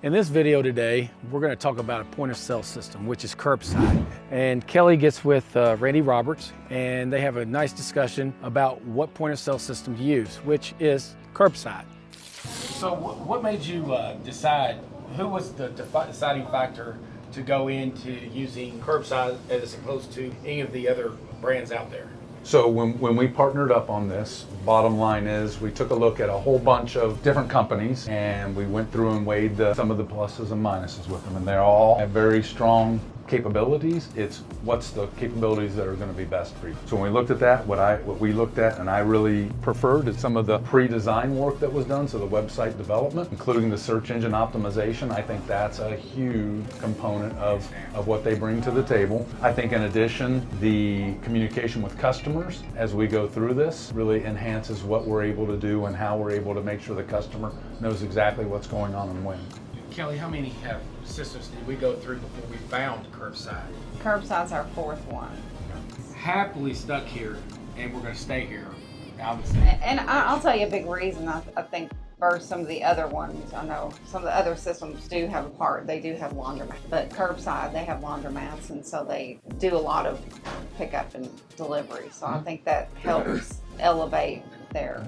In this video today, we're going to talk about a point of sale system, which is curbside. And Kelly gets with Randy Roberts, and they have a nice discussion about what point of sale system to use, which is curbside. So what made you decide, who was the deciding factor to go into using curbside as opposed to any of the other brands out there? So when we partnered up on this, bottom line is we took a look at a whole bunch of different companies and we went through and weighed some of the pluses and minuses with them, and they all have very strong capabilities. It's what's the capabilities that are going to be best for you. So when we looked at that, what we looked at and I really preferred is some of the pre-design work that was done, so the website development, including the search engine optimization. I think that's a huge component of what they bring to the table. I think in addition, the communication with customers as we go through this really enhances what we're able to do and how we're able to make sure the customer knows exactly what's going on and when. Kelly, how many systems did we go through before we found curbside? Curbside's our fourth one. Happily stuck here, and we're going to stay here. And I'll tell you a big reason. I think versus some of the other ones, I know some of the other systems do have a part. They do have laundromat, but curbside they have laundromats, and so they do a lot of pickup and delivery. So I think that helps elevate their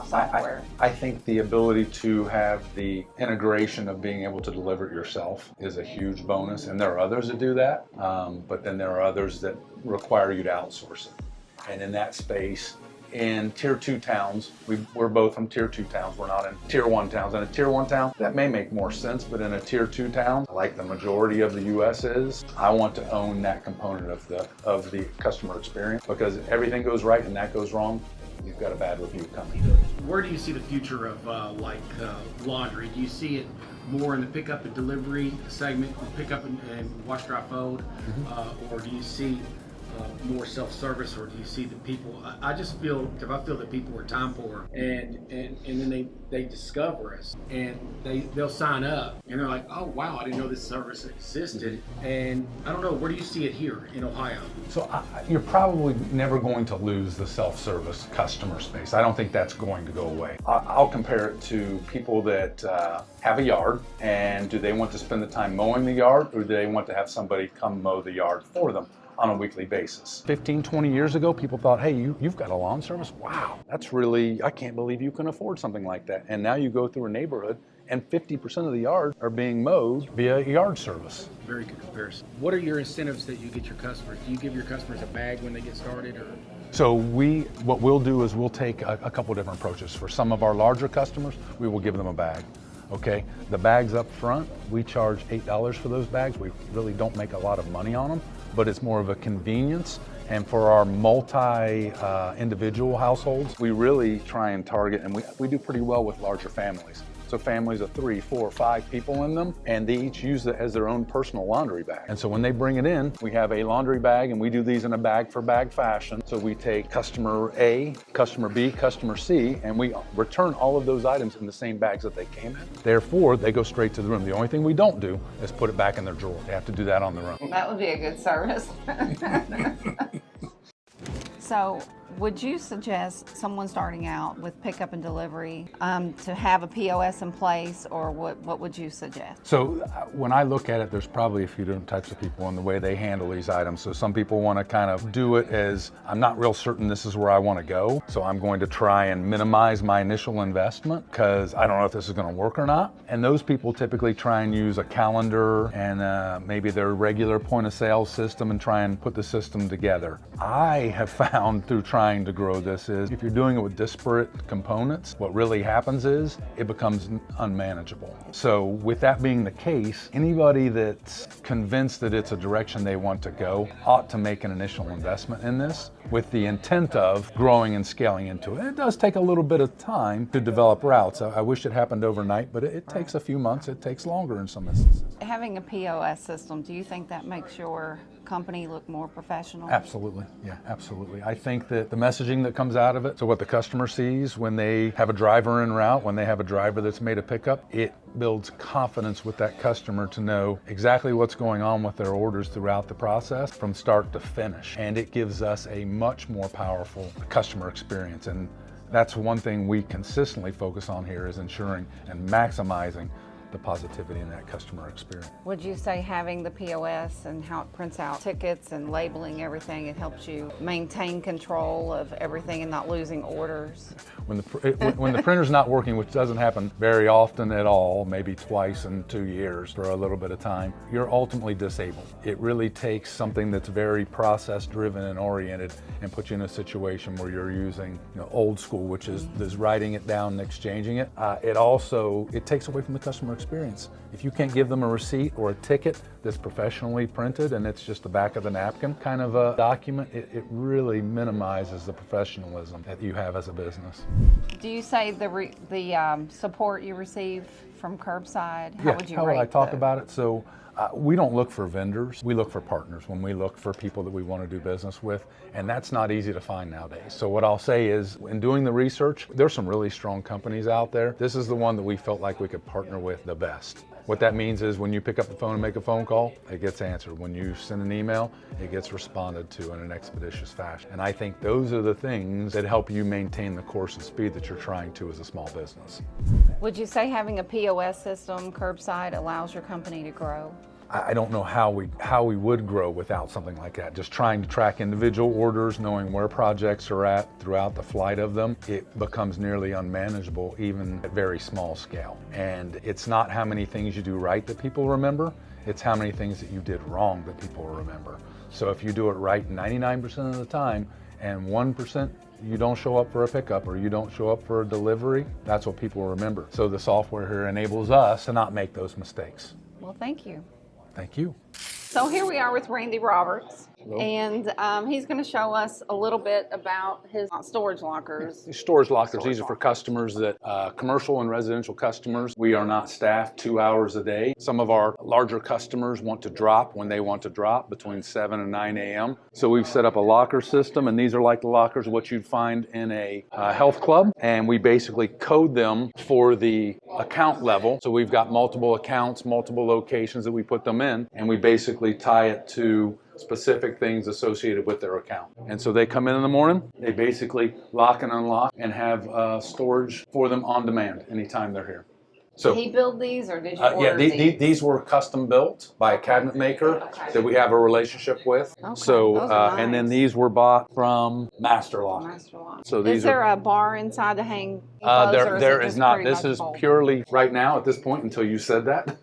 software. I think the ability to have the integration of being able to deliver it yourself is a huge bonus, and there are others that do that, but then there are others that require you to outsource it. And in that space, in tier 2 towns, we're both from tier 2 towns, we're not in tier 1 towns. In a tier 1 town, that may make more sense, but in a tier 2 town, like the majority of the US is, I want to own that component of the customer experience, because if everything goes right and that goes wrong, you've got a bad review coming. Where do you see the future of laundry? Do you see it more in the pickup and delivery segment, pick up and wash, dry, fold, or do you see more self-service, or do you see the people? I feel that people are time poor, and then they discover us and they'll sign up and they're like, oh wow, I didn't know this service existed. And I don't know, where do you see it here in Ohio? So you're probably never going to lose the self-service customer space. I don't think that's going to go away. I'll compare it to people that have a yard, and do they want to spend the time mowing the yard, or do they want to have somebody come mow the yard for them on a weekly basis? 15, 20 years ago, people thought, hey, you've got a lawn service? Wow, that's really, I can't believe you can afford something like that. And now you go through a neighborhood and 50% of the yards are being mowed via yard service. Very good comparison. What are your incentives that you get your customers? Do you give your customers a bag when they get started, or? So what we'll do is we'll take a couple different approaches. For some of our larger customers, we will give them a bag. Okay, the bags up front, we charge $8 for those bags. We really don't make a lot of money on them, but it's more of a convenience. And for our multi-individual households, we really try and target, and we do pretty well with larger families. So families of 3, 4, 5 people in them, and they each use it as their own personal laundry bag. And so when they bring it in, we have a laundry bag, and we do these in a bag for bag fashion. So we take customer A, customer B, customer C, and we return all of those items in the same bags that they came in. Therefore, they go straight to the room. The only thing we don't do is put it back in their drawer. They have to do that on their own. That would be a good service. So, would you suggest someone starting out with pickup and delivery to have a POS in place, or what would you suggest? So when I look at it, there's probably a few different types of people in the way they handle these items. So some people want to kind of do it as, I'm not real certain this is where I want to go, so I'm going to try and minimize my initial investment because I don't know if this is going to work or not. And those people typically try and use a calendar and maybe their regular point of sale system and try and put the system together. I have found through trying to grow this is if you're doing it with disparate components, what really happens is it becomes unmanageable. So with that being the case, anybody that's convinced that it's a direction they want to go ought to make an initial investment in this with the intent of growing and scaling into it. It does take a little bit of time to develop routes. I wish it happened overnight, but it takes a few months. It takes longer in some instances. Having a POS system, do you think that makes your company look more professional? Absolutely, yeah, absolutely. I think that the messaging that comes out of it, so what the customer sees when they have a driver en route, when they have a driver that's made a pickup, it builds confidence with that customer to know exactly what's going on with their orders throughout the process from start to finish. And it gives us a much more powerful customer experience. And that's one thing we consistently focus on here, is ensuring and maximizing the positivity in that customer experience. Would you say having the POS and how it prints out tickets and labeling everything, it helps you maintain control of everything and not losing orders? When the printer's not working, which doesn't happen very often at all, maybe twice in 2 years for a little bit of time, you're ultimately disabled. It really takes something that's very process driven and oriented and puts you in a situation where you're using old school, which is writing it down and exchanging it. It takes away from the customer experience. If you can't give them a receipt or a ticket that's professionally printed and it's just the back of the napkin kind of a document, it really minimizes the professionalism that you have as a business. Do you say the support you receive from curbside? How would you how rate would I talk about it? So we don't look for vendors, we look for partners when we look for people that we want to do business with, and that's not easy to find nowadays. So what I'll say is, in doing the research, there's some really strong companies out there. This is the one that we felt like we could partner with the best. What that means is when you pick up the phone and make a phone call, it gets answered. When you send an email, it gets responded to in an expeditious fashion. And I think those are the things that help you maintain the course and speed that you're trying to as a small business. Would you say having a POS system curbside allows your company to grow? I don't know how we would grow without something like that. Just trying to track individual orders, knowing where projects are at throughout the flight of them, it becomes nearly unmanageable even at very small scale. And it's not how many things you do right that people remember, it's how many things that you did wrong that people remember. So if you do it right 99% of the time and 1% you don't show up for a pickup or you don't show up for a delivery, that's what people remember. So the software here enables us to not make those mistakes. Well, thank you. Thank you. So here we are with Randy Roberts. Hello. And he's going to show us a little bit about his storage lockers. These storage lockers, these are for customers that, commercial and residential customers. We are not staffed 2 hours a day. Some of our larger customers want to drop when they want to drop between 7 and 9 a.m. So we've set up a locker system, and these are like the lockers what you'd find in a health club. And we basically code them for the account level. So we've got multiple accounts, multiple locations that we put them in, and we basically tie it to specific things associated with their account. And so they come in the morning, they basically lock and unlock and have storage for them on demand anytime they're here. So, Did he build these or did you order these were custom built by a cabinet maker that we have a relationship with. Okay, So, those are and then nice. these were bought from Master Lock. Master Lock. So Is these there are a bar inside to hang clothes, or there it is just not. pretty This much is full? purely right now at this point until you said that.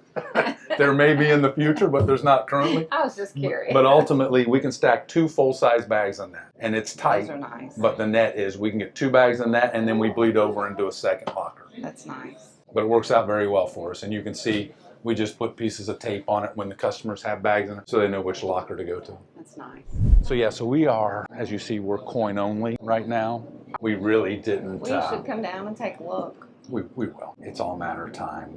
There may be in the future, but there's not currently. I was just curious. But ultimately, we can stack 2 full-size bags on that, and it's tight. Those are nice. But the net is we can get 2 bags on that, and then we bleed over into a second locker. That's nice. But it works out very well for us, and you can see we just put pieces of tape on it when the customers have bags in it, so they know which locker to go to. That's nice. So yeah, so we are, as you see, we're coin only right now. We really didn't. Well, you should come down and take a look. We will. It's all a matter of time.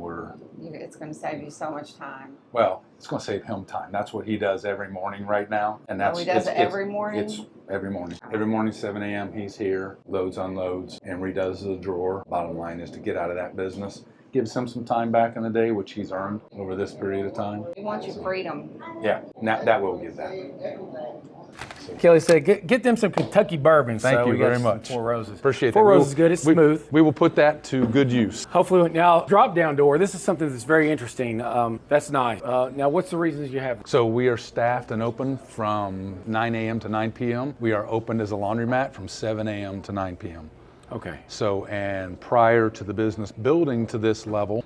It's going to save you so much time. Well, it's going to save him time. That's what he does every morning right now. And that's he does it every morning? It's every morning. Every morning, 7 a.m., he's here, loads, unloads, and redoes the drawer. Bottom line is to get out of that business. Gives him some time back in the day, which he's earned over this period of time. You want your freedom. Yeah, that will give that. Kelly said, get them some Kentucky bourbon. Thank so you we got very some much. Four Roses. Appreciate that. Four Roses is good. It's smooth. We will put that to good use. Hopefully, now drop down door. This is something that's very interesting. That's nice. Now, what's the reasons you have? So we are staffed and open from 9 a.m. to 9 p.m. We are opened as a laundromat from 7 a.m. to 9 p.m. Okay. So, and prior to the business building to this level,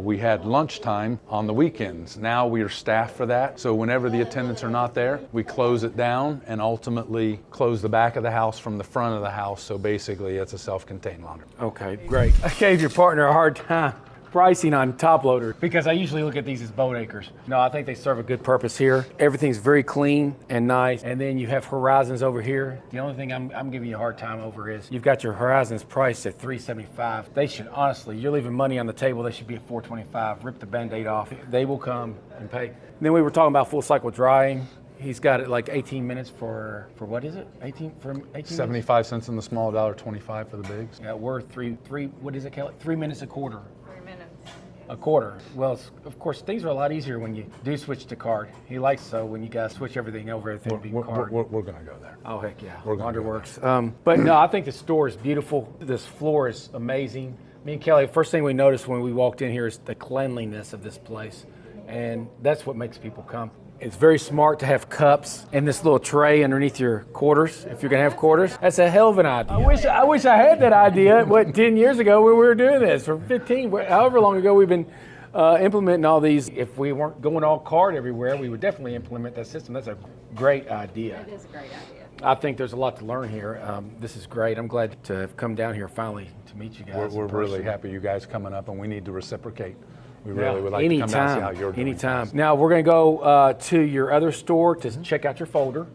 we had lunchtime on the weekends. Now we are staffed for that. So whenever the attendants are not there, we close it down and ultimately close the back of the house from the front of the house. So basically it's a self-contained laundry. Okay, great. I gave your partner a hard time pricing on top loader because I usually look at these as boat acres. No, I think they serve a good purpose here. Everything's very clean and nice. And then you have Horizons over here. The only thing I'm giving you a hard time over is you've got your Horizons priced at $375. They should, honestly, you're leaving money on the table. They should be at $425. Rip the Band-Aid off. They will come and pay. And then we were talking about full cycle drying. He's got it like 18 minutes for what is it? 18 minutes? 75 cents in the small, $1.25 for the bigs. Yeah, we're three. What is it, Kelly? 3 minutes a quarter. 3 minutes. A quarter. Well, of course, things are a lot easier when you do switch to card. He likes so when you guys switch everything over, everything will be card. We're going to go there. Oh, heck yeah. We're gonna Laundry works. But no, I think the store is beautiful. This floor is amazing. Me and Kelly, first thing we noticed when we walked in here is the cleanliness of this place. And that's what makes people come. It's very smart to have cups and this little tray underneath your quarters. If you're gonna have quarters, that's a hell of an idea. I wish I had that idea, 10 years ago when we were doing this, for 15, however long ago we've been implementing all these. If we weren't going all card everywhere, we would definitely implement that system. That's a great idea. It is a great idea. I think there's a lot to learn here. This is great. I'm glad to have come down here finally to meet you guys. We're in really person. happy you guys coming up, and we need to reciprocate. We really would like to come down and see how you're doing. Anytime. Now we're going to go to your other store to check out your folder.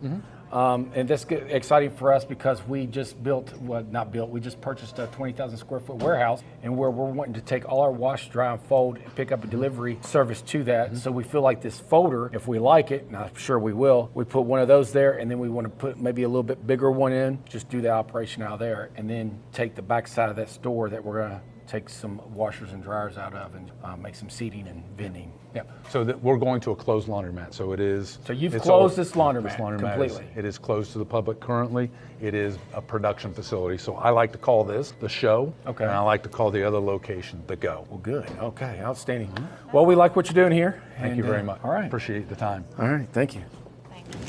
And that's exciting for us because we just we just purchased a 20,000 square foot warehouse, and where we're wanting to take all our wash, dry, and fold, and pick up and delivery service to that. So we feel like this folder, if we like it, and I'm sure we will, we put one of those there, and then we want to put maybe a little bit bigger one in, just do the operation out there, and then take the back side of that store that we're going to take some washers and dryers out of and make some seating and vending. Yeah, so we're going to a closed laundromat. So it is. So you've it's closed all- this laundromat, this laundromat completely. It is closed to the public currently. It is a production facility. So I like to call this the show. Okay. And I like to call the other location the go. Well, good. Okay, outstanding. Well, we like what you're doing here. Thank you very much. All right. Appreciate the time. All right, thank you.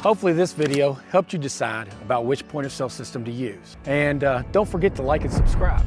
Hopefully this video helped you decide about which point of sale system to use. And don't forget to like and subscribe.